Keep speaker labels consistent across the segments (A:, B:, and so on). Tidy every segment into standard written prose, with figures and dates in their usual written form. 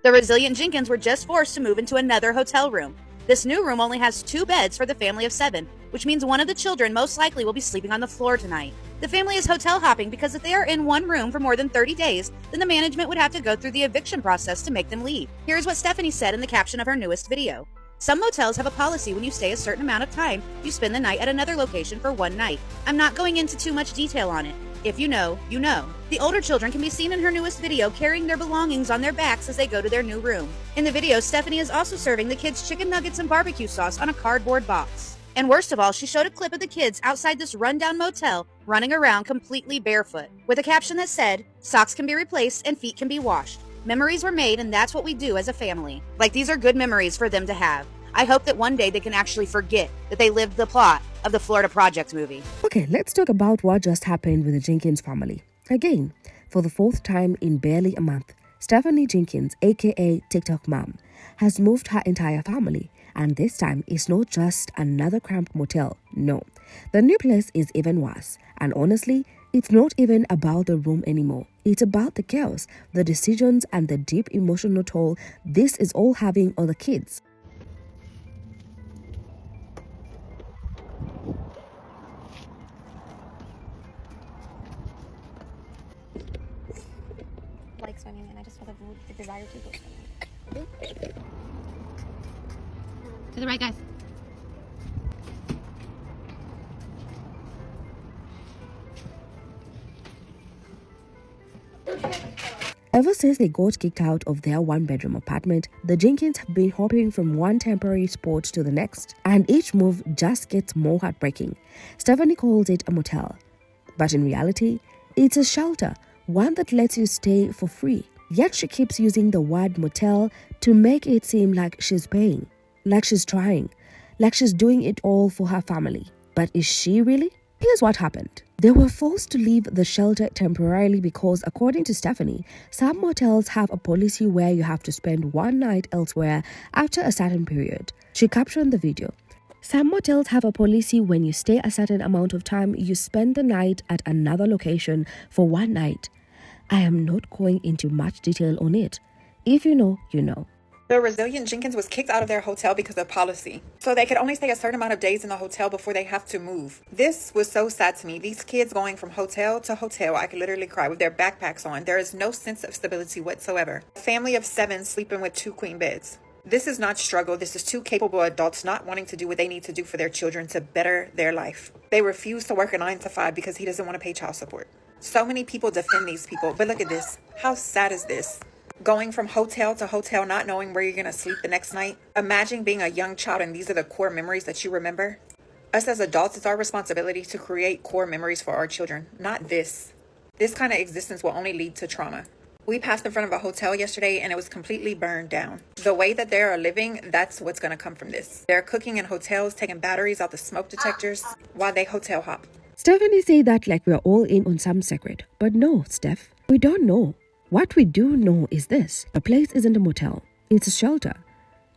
A: The resilient Jenkins were just forced to move into another hotel room. This new room only has 2 beds for the family of 7, which means one of the children most likely will be sleeping on the floor tonight. The family is hotel hopping because if they are in one room for more than 30 days, then the management would have to go through the eviction process to make them leave. Here's what Stephanie said in the caption of her newest video. Some motels have a policy when you stay a certain amount of time, you spend the night at another location for one night. I'm not going into too much detail on it. If you know, you know. The older children can be seen in her newest video carrying their belongings on their backs as they go to their new room. In the video, Stephanie is also serving the kids chicken nuggets and barbecue sauce on a cardboard box. And worst of all, she showed a clip of the kids outside this rundown motel running around completely barefoot, with a caption that said, "Socks can be replaced and feet can be washed. Memories were made and that's what we do as a family." Like, these are good memories for them to have. I hope that one day they can actually forget that they lived the plot of the Florida Project movie.
B: Okay, let's talk about what just happened with the Jenkins family. Again, for the 4th time in barely a month, Stephanie Jenkins, aka TikTok Mom, has moved her entire family. And this time, it's not just another cramped motel. No, the new place is even worse. And honestly, it's not even about the room anymore. It's about the chaos, the decisions, and the deep emotional toll this is all having on the kids.
C: Like swimming, and I just feel the desire to go swimming.
D: To the right, guys.
B: Ever since they got kicked out of their one-bedroom apartment, the Jenkins have been hopping from one temporary spot to the next, and each move just gets more heartbreaking. Stephanie calls it a motel, but in reality, it's a shelter, one that lets you stay for free. Yet she keeps using the word motel to make it seem like she's paying, like she's trying, like she's doing it all for her family. But is she really? Here's what happened. They were forced to leave the shelter temporarily because, according to Stephanie, some motels have a policy where you have to spend one night elsewhere after a certain period. She captioned the video. Some motels have a policy when you stay a certain amount of time, you spend the night at another location for one night. I am not going into much detail on it. If you know, you know.
E: The resilient Jenkins was kicked out of their hotel because of policy. So they could only stay a certain amount of days in the hotel before they have to move. This was so sad to me. These kids going from hotel to hotel, I could literally cry, with their backpacks on. There is no sense of stability whatsoever. A family of 7 sleeping with 2 queen beds. This is not struggle. This is 2 capable adults not wanting to do what they need to do for their children to better their life. They refuse to work a 9 to 5 because he doesn't want to pay child support. So many people defend these people, but look at this. How sad is this? Going from hotel to hotel, not knowing where you're going to sleep the next night. Imagine being a young child and these are the core memories that you remember. Us as adults, it's our responsibility to create core memories for our children, not this. This kind of existence will only lead to trauma. We passed in front of a hotel yesterday and it was completely burned down. The way that they are living, that's what's going to come from this. They're cooking in hotels, taking batteries out the smoke detectors while they hotel hop.
B: Stephanie say that like we're all in on some secret. But no, Steph, we don't know. What we do know is this. The place isn't a motel. It's a shelter.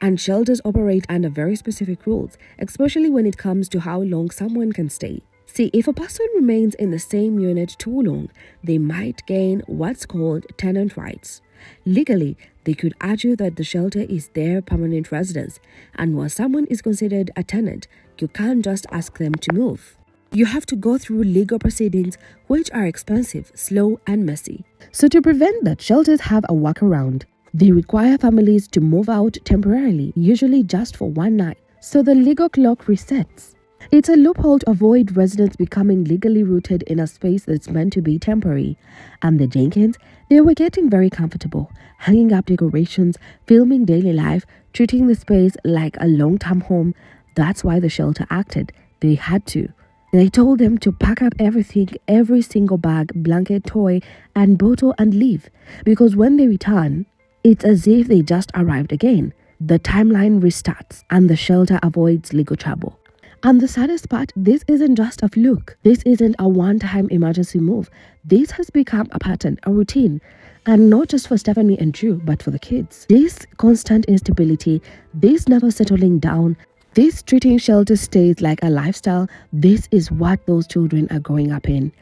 B: And shelters operate under very specific rules, especially when it comes to how long someone can stay. See, if a person remains in the same unit too long, they might gain what's called tenant rights. Legally, they could argue that the shelter is their permanent residence, and once someone is considered a tenant, you can't just ask them to move. You have to go through legal proceedings, which are expensive, slow, and messy. So to prevent that, shelters have a workaround. They require families to move out temporarily, usually just for one night, so the legal clock resets. It's a loophole to avoid residents becoming legally rooted in a space that's meant to be temporary. And the Jenkins, they were getting very comfortable, hanging up decorations, filming daily life, treating the space like a long-term home. That's why the shelter acted. They had to. They told them to pack up everything, every single bag, blanket, toy, and bottle and leave. Because when they return, it's as if they just arrived again. The timeline restarts and the shelter avoids legal trouble. And the saddest part, this isn't just a fluke. This isn't a one-time emergency move. This has become a pattern, a routine. And not just for Stephanie and Drew, but for the kids. This constant instability, this never settling down, this treating shelter stays like a lifestyle, this is what those children are growing up in.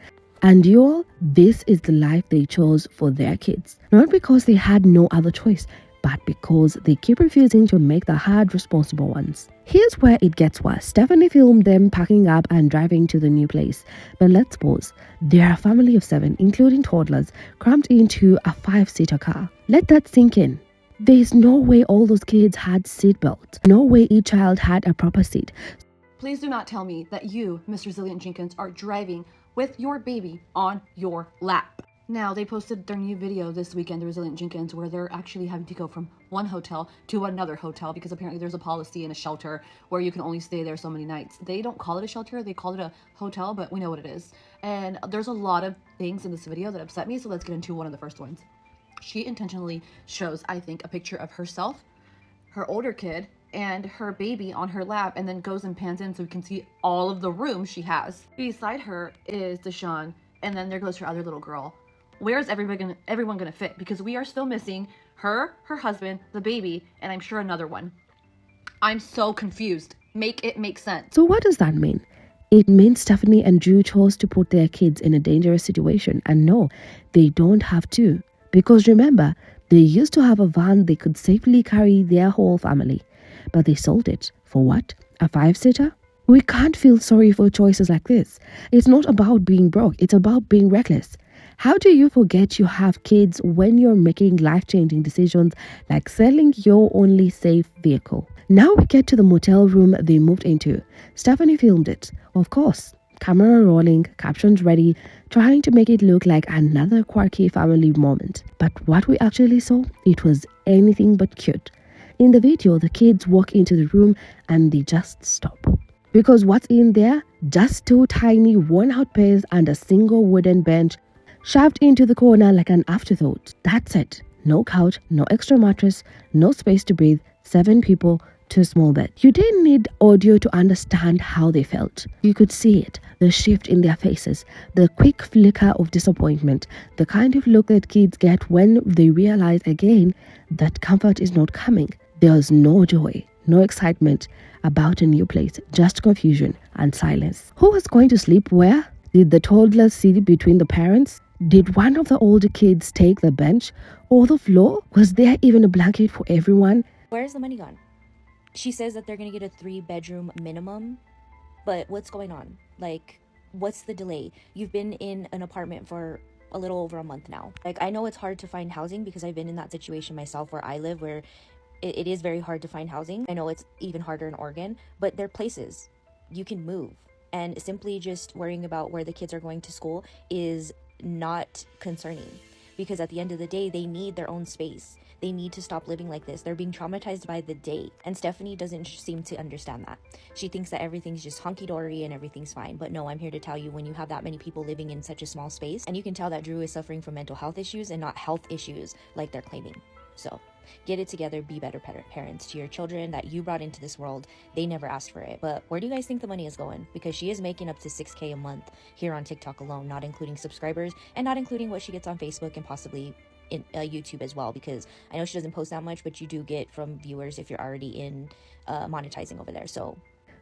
B: And you all, this is the life they chose for their kids. Not because they had no other choice, but because they keep refusing to make the hard, responsible ones. Here's where it gets worse. Stephanie filmed them packing up and driving to the new place. But let's pause. They're a family of 7, including toddlers, crammed into a 5-seater car. Let that sink in. There's no way all those kids had seatbelts. No way each child had a proper seat.
D: Please do not tell me that you, Mr. Resilient Jenkins, are driving with your baby on your lap. Now, they posted their new video this weekend, the Resilient Jenkins, where they're actually having to go from one hotel to another hotel because apparently there's a policy in a shelter where you can only stay there so many nights. They don't call it a shelter, they call it a hotel, but we know what it is. And there's a lot of things in this video that upset me, so let's get into one of the first ones. She intentionally shows, I think, a picture of herself, her older kid, and her baby on her lap, and then goes and pans in so we can see all of the rooms she has. Beside her is Deshawn, and then there goes her other little girl. Where's everyone gonna fit? Because we are still missing her husband, the baby, and I'm sure another one. I'm so confused. Make it make sense.
B: So what does that mean? It means Stephanie and Drew chose to put their kids in a dangerous situation, and no, they don't have to. Because remember, they used to have a van they could safely carry their whole family. But they sold it. For what? A 5-seater? We can't feel sorry for choices like this. It's not about being broke, it's about being reckless. How do you forget you have kids when you're making life-changing decisions like selling your only safe vehicle? Now we get to the motel room they moved into. Stephanie filmed it. Of course, camera rolling, captions ready, trying to make it look like another quirky family moment. But what we actually saw, it was anything but cute. In the video, the kids walk into the room and they just stop. Because what's in there? Just 2 tiny worn-out pairs and a single wooden bench shoved into the corner like an afterthought. That's it. No couch, no extra mattress, no space to breathe, 7 people, 2 small beds. You didn't need audio to understand how they felt. You could see it, the shift in their faces, the quick flicker of disappointment, the kind of look that kids get when they realize again that comfort is not coming. There's no joy, no excitement about a new place, just confusion and silence. Who was going to sleep where? Did the toddlers sit between the parents? Did one of the older kids take the bench or the floor? Was there even a blanket for everyone?
F: Where's the money gone? She says that they're gonna get a 3-bedroom minimum, but what's going on? Like, what's the delay? You've been in an apartment for a little over a month now. Like, I know it's hard to find housing because I've been in that situation myself where I live, where it is very hard to find housing. I know it's even harder in Oregon, but there are places you can move, and simply just worrying about where the kids are going to school is not concerning, because at the end of the day, they need their own space. They need to stop living like this. They're being traumatized by the day, and Stephanie doesn't seem to understand that. She thinks that everything's just hunky-dory and everything's fine, but no, I'm here to tell you, when you have that many people living in such a small space, and you can tell that Drew is suffering from mental health issues and not health issues like they're claiming. So get it together, be better parents to your children that you brought into this world. They never asked for it. But where do you guys think the money is going? Because she is making up to $6,000 a month here on TikTok alone, not including subscribers and not including what she gets on Facebook and possibly in YouTube as well, because I know she doesn't post that much, but you do get from viewers if you're already in monetizing over there. So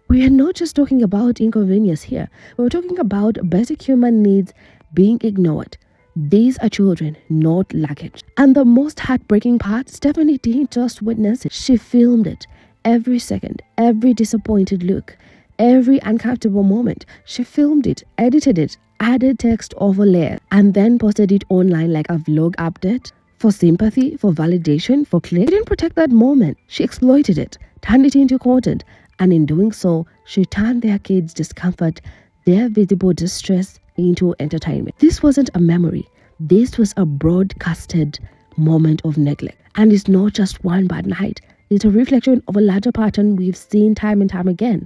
B: we are not just talking about inconvenience here. We're talking about basic human needs being ignored. These are children, not luggage. And the most heartbreaking part, Stephanie didn't just witness it. She filmed it. Every second, every disappointed look, every uncomfortable moment. She filmed it, edited it, added text overlay, and then posted it online like a vlog update. For sympathy, for validation, for click. She didn't protect that moment. She exploited it, turned it into content. And in doing so, she turned their kids' discomfort, their visible distress, into entertainment. This wasn't a memory. This was a broadcasted moment of neglect. And it's not just one bad night. It's a reflection of a larger pattern we've seen time and time again.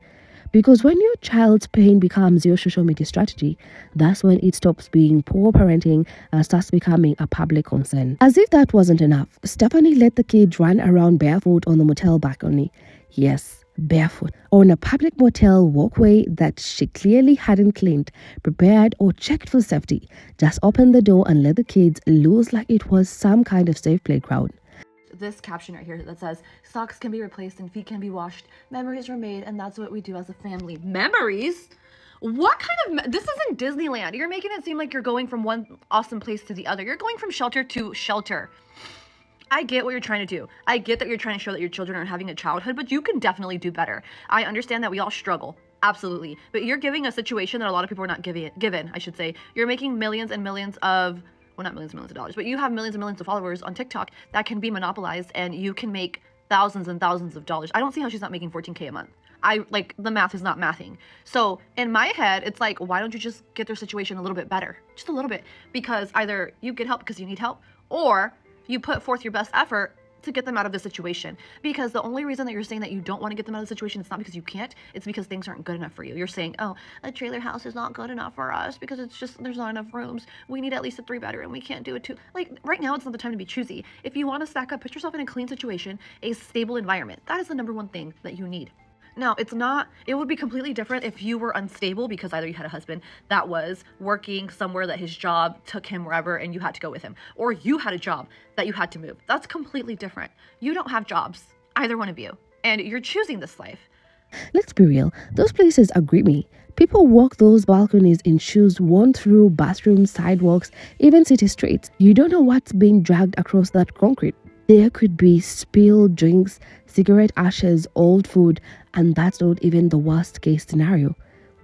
B: Because when your child's pain becomes your social media strategy, that's when it stops being poor parenting and starts becoming a public concern. As if that wasn't enough, Stephanie let the kids run around barefoot on the motel balcony. Yes, barefoot on a public motel walkway that she clearly hadn't cleaned, prepared, or checked for safety. Just opened the door and let the kids loose like it was some kind of safe playground.
D: This caption right here that says, socks can be replaced and feet can be washed, memories were made, and that's what we do as a family. Memories? What kind of... This isn't Disneyland. You're making it seem like you're going from one awesome place to the other. You're going from shelter to shelter. I get what you're trying to do. I get that you're trying to show that your children are having a childhood, but you can definitely do better. I understand that we all struggle. Absolutely. But you're giving a situation that a lot of people are not given, I should say. You're making millions and millions of, well, not millions and millions of dollars, but you have millions and millions of followers on TikTok that can be monopolized, and you can make thousands and thousands of dollars. I don't see how she's not making $14K a month. The math is not mathing. So in my head, it's like, why don't you just get their situation a little bit better? Just a little bit. Because either you get help because you need help, or you put forth your best effort to get them out of the situation. Because the only reason that you're saying that you don't want to get them out of the situation, it's not because you can't, it's because things aren't good enough for you. You're saying, oh, a trailer house is not good enough for us because it's just, there's not enough rooms. We need at least a 3-bedroom. We can't do it too. Like, right now, it's not the time to be choosy. If you want to stack up, put yourself in a clean situation, a stable environment. That is the number one thing that you need. Now, it would be completely different if you were unstable because either you had a husband that was working somewhere that his job took him wherever and you had to go with him, or you had a job that you had to move. That's completely different. You don't have jobs, either one of you, and you're choosing this life.
B: Let's be real, those places are grimy. People walk those balconies in shoes worn through bathrooms, sidewalks, even city streets. You don't know what's being dragged across that concrete. There could be spilled drinks, cigarette ashes, old food, and that's not even the worst case scenario.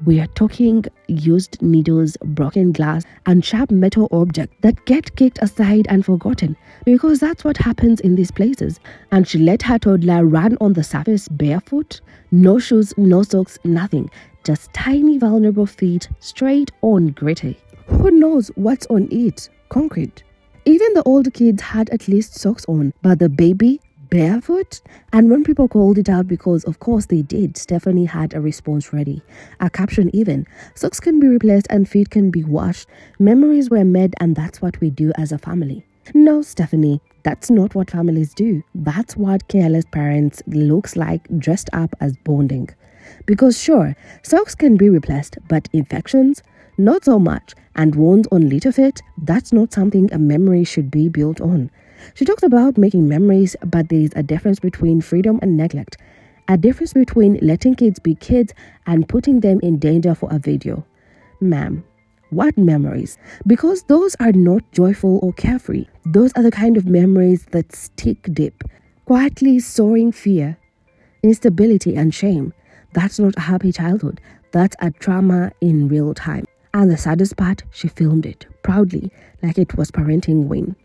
B: We are talking used needles, broken glass, and sharp metal objects that get kicked aside and forgotten, because that's what happens in these places. And she let her toddler run on the surface barefoot, no shoes, no socks, nothing, just tiny vulnerable feet straight on gritty. Who knows what's on it? Concrete. Even the older kids had at least socks on, but the baby, barefoot? And when people called it out, because of course they did, Stephanie had a response ready. A caption even. Socks can be replaced and feet can be washed. Memories were made, and that's what we do as a family. No, Stephanie, that's not what families do. That's what careless parents looks like dressed up as bonding. Because sure, socks can be replaced, but infections? Not so much. And wounds on little feet? That's not something a memory should be built on. She talks about making memories, but there is a difference between freedom and neglect. A difference between letting kids be kids and putting them in danger for a video. Ma'am, what memories? Because those are not joyful or carefree. Those are the kind of memories that stick deep, quietly soaring fear, instability, and shame. That's not a happy childhood. That's a trauma in real time. And the saddest part, she filmed it proudly, like it was parenting win.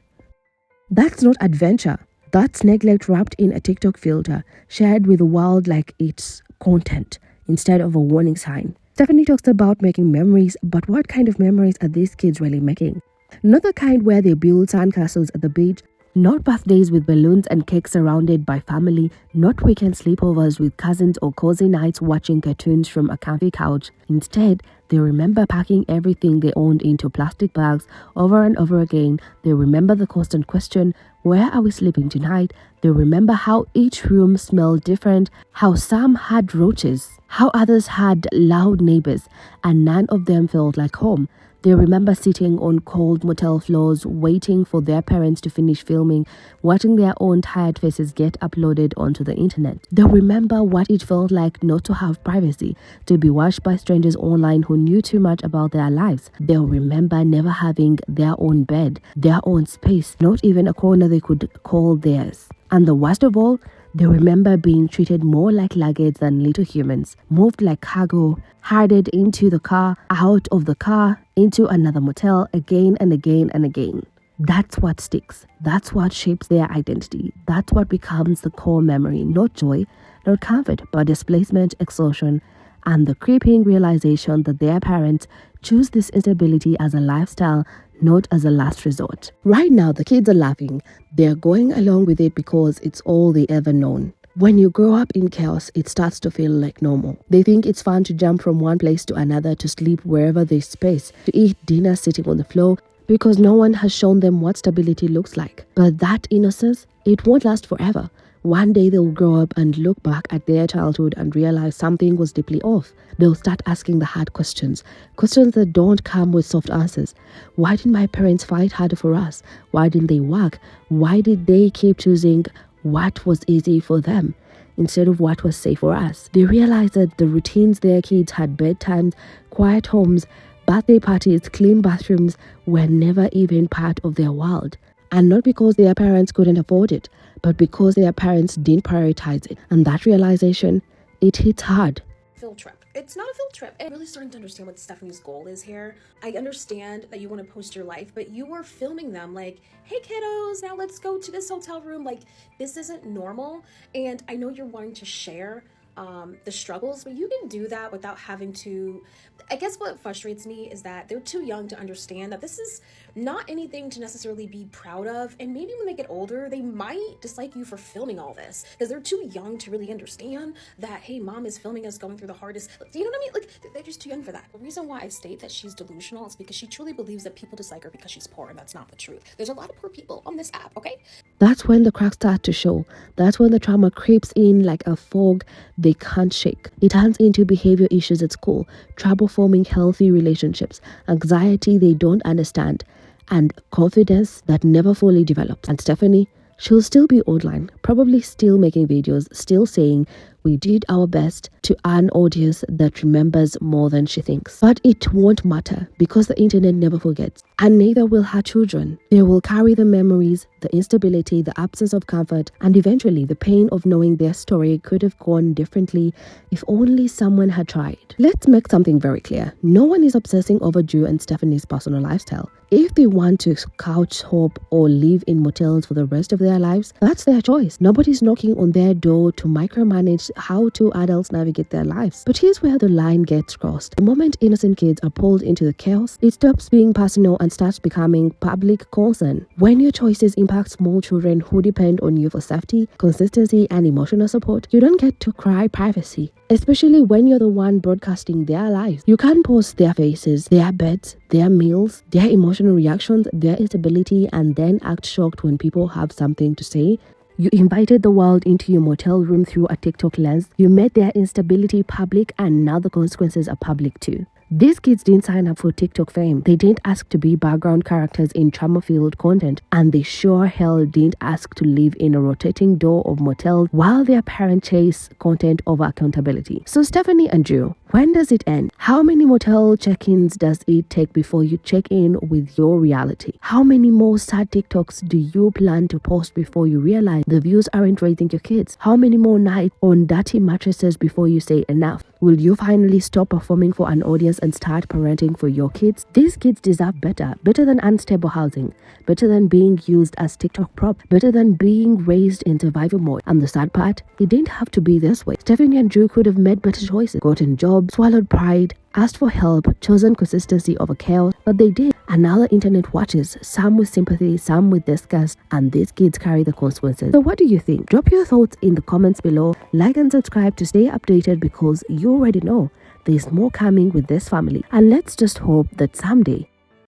B: That's not adventure. That's neglect wrapped in a TikTok filter, shared with the world like it's content instead of a warning sign. Stephanie talks about making memories, but what kind of memories are these kids really making? Not the kind where they build sandcastles at the beach, not birthdays with balloons and cake surrounded by family, not weekend sleepovers with cousins or cozy nights watching cartoons from a comfy couch. Instead, they remember packing everything they owned into plastic bags over and over again. They remember the constant question, where are we sleeping tonight? They remember how each room smelled different, how some had roaches, how others had loud neighbors, and none of them felt like home. They remember sitting on cold motel floors, waiting for their parents to finish filming, watching their own tired faces get uploaded onto the internet. They remember what it felt like not to have privacy, to be watched by strangers online who knew too much about their lives. They'll remember never having their own bed, their own space, not even a corner they could call theirs. And the worst of all, they remember being treated more like luggage than little humans, moved like cargo, herded into the car, out of the car, into another motel again and again and again. That's what sticks. That's what shapes their identity. That's what becomes the core memory. Not joy, not comfort, but displacement, exhaustion, and the creeping realization that their parents choose this instability as a lifestyle, not as a last resort. Right now, the kids are laughing. They're going along with it because it's all they ever known. When you grow up in chaos, it starts to feel like normal. They think it's fun to jump from one place to another, to sleep wherever there's space, to eat dinner sitting on the floor, because no one has shown them what stability looks like. But that innocence, it won't last forever. One day they'll grow up and look back at their childhood and realize something was deeply off. They'll start asking the hard questions that don't come with soft answers. Why didn't my parents fight harder for us? Why didn't they work? Why did they keep choosing what was easy for them instead of what was safe for us? They realize that the routines their kids had, bedtimes, quiet homes, birthday parties, clean bathrooms, were never even part of their world. And not because their parents couldn't afford it, but because their parents didn't prioritize it. And that realization, it hits hard.
G: Field trip. It's not a field trip. I'm really starting to understand what Stephanie's goal is here. I understand that you want to post your life, but you were filming them like, hey kiddos, now let's go to this hotel room. Like, this isn't normal. And I know you're wanting to share the struggles, but you can do that without having to. I guess what frustrates me is that they're too young to understand that this is not anything to necessarily be proud of, and maybe when they get older they might dislike you for filming all this because they're too young to really understand that, hey, mom is filming us going through the hardest, you know what I mean? Like, they're just too young for that. The reason why I state that she's delusional is because she truly believes that people dislike her because she's poor, and that's not the truth. There's a lot of poor people on this app, okay?
B: That's when the cracks start to show. That's when the trauma creeps in like a fog they can't shake. It turns into behavior issues at school, trouble forming healthy relationships, anxiety they don't understand, and confidence that never fully develops. And Stephanie, she'll still be online, probably still making videos, still saying, we did our best to an audience that remembers more than she thinks. But it won't matter because the internet never forgets. And neither will her children. They will carry the memories, the instability, the absence of comfort, and eventually the pain of knowing their story could have gone differently if only someone had tried. Let's make something very clear. No one is obsessing over Drew and Stephanie's personal lifestyle. If they want to couch hop or live in motels for the rest of their lives, that's their choice. Nobody's knocking on their door to micromanage how two adults navigate their lives. But here's where the line gets crossed. The moment innocent kids are pulled into the chaos, it stops being personal and starts becoming public concern. When your choices impact small children who depend on you for safety, consistency, and emotional support, you don't get to cry privacy. Especially when you're the one broadcasting their lives. You can't post their faces, their beds, their meals, their emotional reactions, their instability, and then act shocked when people have something to say. You invited the world into your motel room through a TikTok lens. You made their instability public, and now the consequences are public too. These kids didn't sign up for TikTok fame. They didn't ask to be background characters in trauma-filled content, and they sure hell didn't ask to live in a rotating door of motels while their parents chase content over accountability. So Stephanie and Drew, when does it end? How many motel check-ins does it take before you check in with your reality? How many more sad TikToks do you plan to post before you realize the views aren't raising your kids? How many more nights on dirty mattresses before you say enough? Will you finally stop performing for an audience and start parenting for your kids? These kids deserve better. Better than unstable housing. Better than being used as TikTok prop. Better than being raised in survival mode. And the sad part, it didn't have to be this way. Stephanie and Drew could have made better choices. Gotten jobs, swallowed pride, asked for help, chosen consistency over chaos, but they did. And now the internet watches, some with sympathy, some with disgust, and these kids carry the consequences. So what do you think? Drop your thoughts in the comments below. Like and subscribe to stay updated because you already know there's more coming with this family. And let's just hope that someday